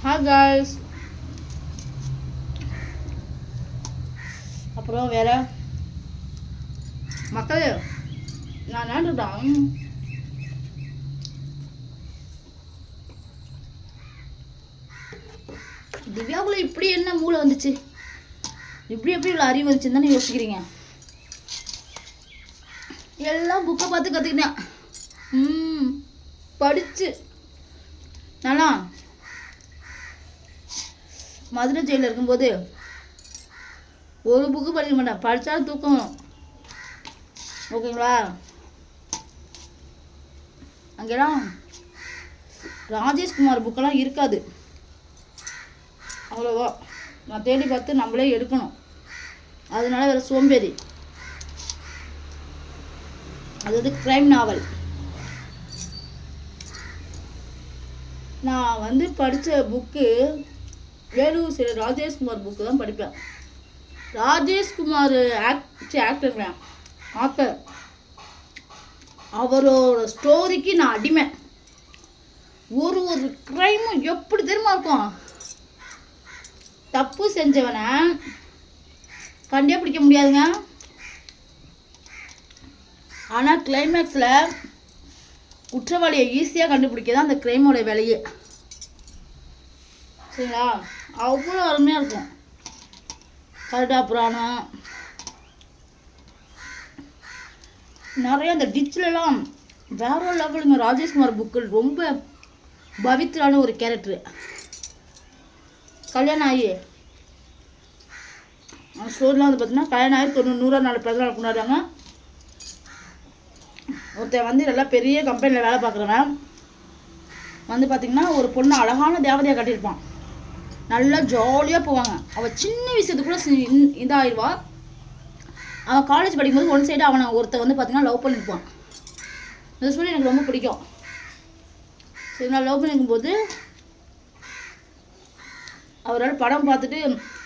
Hi guys. அப்புறம் வேற மக்கள் நான் நினைட்டுட்டான் திவ்யாவுக்குள்ள இப்படி என்ன மூளை வந்துச்சு, இப்படி எப்படி இவ்வளோ அறிவு வந்துச்சுன்னு தானே யோசிக்கிறீங்க. எல்லாம் புக்கை பார்த்து கற்றுக்கிட்டேன். படிச்சு நானா மதுரை ஜெயிலில் இருக்கும்போது ஒரு புக்கு படிக்க மாட்டேன், படித்தாலும் தூக்கம் வரும். ஓகேங்களா? அங்கெல்லாம் ராஜேஷ்குமார் புக்கெல்லாம் இருக்காது அவ்வளோவா. நான் தேடி பார்த்து நம்மளே எடுக்கணும். அதனால வேறு சோம்பேறி. அது வந்து க்ரைம் நாவல். நான் வந்து படித்த புக்கு வேலூர் சில ராஜேஷ்குமார் புக்கு தான் படிப்பேன். ராஜேஷ்குமார் ஆக்டருங்க, ஆத்தர். அவரோட ஸ்டோரிக்கு நான் அடிமை. ஒரு ஒரு க்ரைமும் எப்படி தெரியுமா இருக்கும். தப்பு செஞ்சவனை கண்டே பிடிக்க முடியாதுங்க. ஆனால் கிளைமேக்ஸில் குற்றவாளியை ஈஸியாக கண்டுபிடிக்க தான் அந்த க்ரைமோட வேலையே. சரிங்களா? அவ்வளோ அருமையாக இருக்கும். கருடா புராணம் நிறைய அந்த டிச்சிலலாம் வேற லெவலுங்க. ராஜேஷ்குமார் புக்கு ரொம்ப பவித்ரான ஒரு கேரக்டரு. கல்யாணம் ஆகி ஸ்டோரிலாம் வந்து பார்த்தீங்கன்னா கல்யாணம் ஆகி 100 நாள் பிறந்தநாள் கொண்டாடுறாங்க. ஒருத்தன் வந்து நல்லா பெரிய கம்பெனியில் வேலை பார்க்குறவன் வந்து பார்த்திங்கன்னா ஒரு பொண்ணு அழகான தேவதையாக கட்டியிருப்பான். நல்லா ஜாலியாக போவாங்க. அவள் சின்ன விஷயத்துக்குள்ள இதாகிடுவா. அவன் காலேஜ் படிக்கும்போது ஒன் சைடு அவனை ஒருத்தர் வந்து பார்த்திங்கன்னா லவ் பண்ணியிருப்பான். இந்த ஸ்டோரி எனக்கு ரொம்ப பிடிக்கும். சரி, நான் லவ் பண்ணியிருக்கும்போது அவரோட படம் பார்த்துட்டு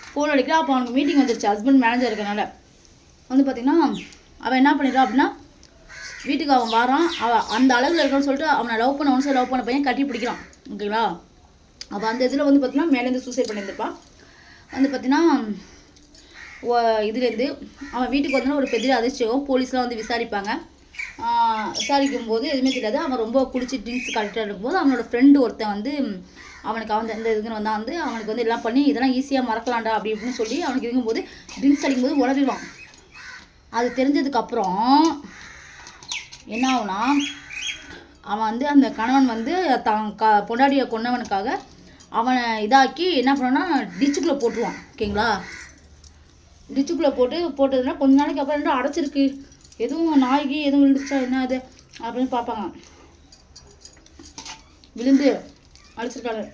ஃபோன் அடிக்கிறா. அப்போ அவனுக்கு மீட்டிங் வந்துருச்சு, ஹஸ்பண்ட் மேனேஜர் இருக்கனால. வந்து பார்த்திங்கன்னா அவன் என்ன பண்ணிடுறான் அப்படின்னா, வீட்டுக்கு அவன் வரான். அவன் அந்த அளவில் இருக்கான்னு சொல்லிட்டு அவனை லவ் பண்ண பையன் கட்டி பிடிக்கிறான். ஓகேங்களா? அப்போ அந்த இதில் வந்து பார்த்திங்கன்னா மேலேருந்து சூசைட் பண்ணியிருந்திருப்பான். வந்து பார்த்திங்கன்னா இதுலேருந்து அவன் வீட்டுக்கு வந்தோன்னா ஒரு பெரிய அதிர்ச்சியும். போலீஸ்லாம் வந்து விசாரிப்பாங்க. விசாரிக்கும் போது எதுவுமே தெரியாது. அவன் ரொம்ப குளிச்சு ட்ரிங்க்ஸ் கரெக்டாக இருக்கும்போது அவனோட ஃப்ரெண்டு ஒருத்தன் வந்து அவனுக்கு அவன் இந்த இதுக்குன்னு வந்தால் வந்து அவனுக்கு வந்து எல்லாம் பண்ணி இதெல்லாம் ஈஸியாக மறக்கலாம்டா அப்படி இப்படின்னு சொல்லி அவனுக்கு இருக்கும்போது ட்ரிங்க்ஸ் அடிக்கும்போது உடவிடுவான். அது தெரிஞ்சதுக்கப்புறம் என்ன ஆகுனா, அவன் வந்து அந்த கணவன் வந்து பொண்டாடியை கொன்னவனுக்காக அவனை இதாக்கி என்ன பண்ணான்னா டிச்சுக்குள்ளே போட்டுருவான். ஓகேங்களா? டிச்சுக்குள்ளே போட்டதுன்னா கொஞ்ச நாளைக்கு அப்புறம் என்ன அடைச்சிருக்கு, எதுவும் நாய்க்கு எதுவும் விழுந்துச்சா என்ன அது அப்படின்னு பார்ப்பாங்க. விழுந்து அழைச்சிருக்காங்க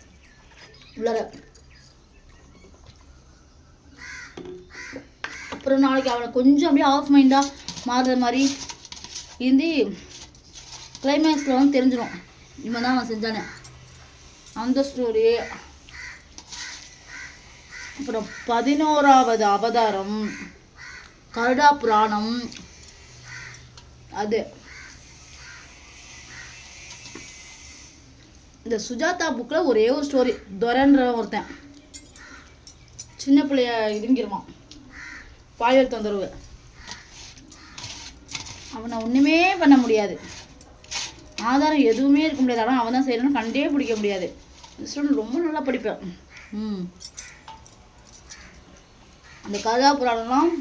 உள்ளார. அப்புறம் நாளைக்கு அவனை கொஞ்சம் அப்படியே ஆஃப் மைண்டாக மாறுற மாதிரி இருந்து கிளைமேக்ஸில் வந்து தெரிஞ்சிடும் இவன் தான் அவன் செஞ்சானே. அந்த ஸ்டோரி. அப்புறம் 11வது அவதாரம் கருடா புராணம். அது இந்த சுஜாதா புக்கில் ஒரே ஒரு ஸ்டோரி. துரன்ற ஒருத்தன் சின்ன பிள்ளைய இதுங்கிருவான், பாலியல் தொந்தரவு. அவனை ஒன்றுமே பண்ண முடியாது, ஆதாரம் எதுவுமே இருக்க முடியாது. ஆனால் அவன் தான் செய்யணும்னு கண்டே பிடிக்க முடியாது. இந்த ஸ்டோரி ரொம்ப நல்லா படிப்பேன். அந்த கருடா புராணம்லாம்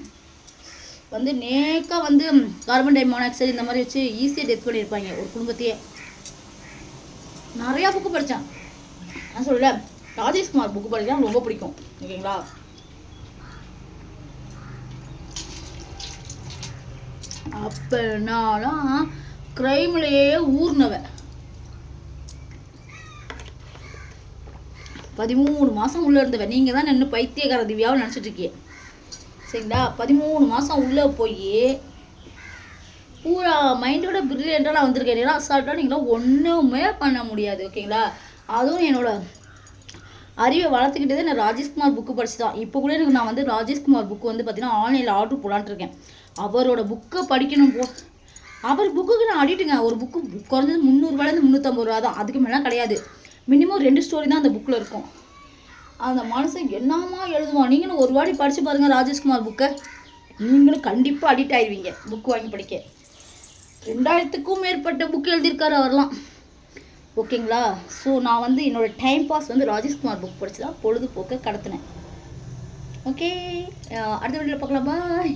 வந்து நேக்காக வந்து கார்பன் டை மோனாக்சைடு இந்த மாதிரி வச்சு ஈஸியாக டெத் பண்ணியிருப்பாங்க ஒரு குடும்பத்தையே. நிறையா புக்கு படித்தேன். நான் சொல்லல, ராஜேஷ்குமார் புக்கு படிக்கலாம் ரொம்ப பிடிக்கும். ஓகேங்களா? அப்போ நான்லாம் க்ரைம்லேயே ஊர்னவன். 13 மாதம் உள்ளே இருந்தவன். நீங்கள் தான் நின்று பைத்தியக்கார திவ்யாவை நினச்சிட்டு இருக்கீங்க. சரிங்களா? 13 மாதம் உள்ளே போய் பூரா மைண்டோட பிரில்லியண்ட்டாக நான் வந்திருக்கேன். ஏன்னா அசால்ட்டாக நீங்களாம் ஒன்றுமே பண்ண முடியாது. ஓகேங்களா? அதுவும் என்னோட அறிவை வளர்த்துக்கிட்டதே நான் ராஜேஷ்குமார் புக்கு படிச்சு தான். இப்போ கூட எனக்கு நான் வந்து ராஜேஷ்குமார் புக்கு வந்து பார்த்தீங்கன்னா ஆன்லைனில் ஆர்டர் போடான்ட்டு இருக்கேன். அவரோட புக்கை படிக்கணும். அவர் புக்குக்கு நான் அடிட்டுங்க. ஒரு புக்கு குறைஞ்சது 300 ரூபாயிலேருந்து 350 ரூபா தான், அதுக்கு மேலே கிடையாது. மினிமம் 2 ஸ்டோரி தான் அந்த புக்கில் இருக்கும். அந்த மனுஷன் என்னமா எழுதுவான். நீங்களும் ஒரு வாட்டி படித்து பாருங்கள் ராஜேஷ்குமார் புக்கை. நீங்களும் கண்டிப்பாக அடிக்ட் ஆயிடுவீங்க புக் வாங்கி படிக்க. 2000க்கும் மேற்பட்ட புக் எழுதியிருக்காரு அவர்லாம். ஓகேங்களா? ஸோ நான் வந்து என்னோடய டைம் பாஸ் வந்து ராஜேஷ்குமார் புக் படித்து தான் பொழுதுபோக்கை கடத்தினேன். ஓகே, அடுத்த வீடியோவில் பார்க்கலாம். பாய்.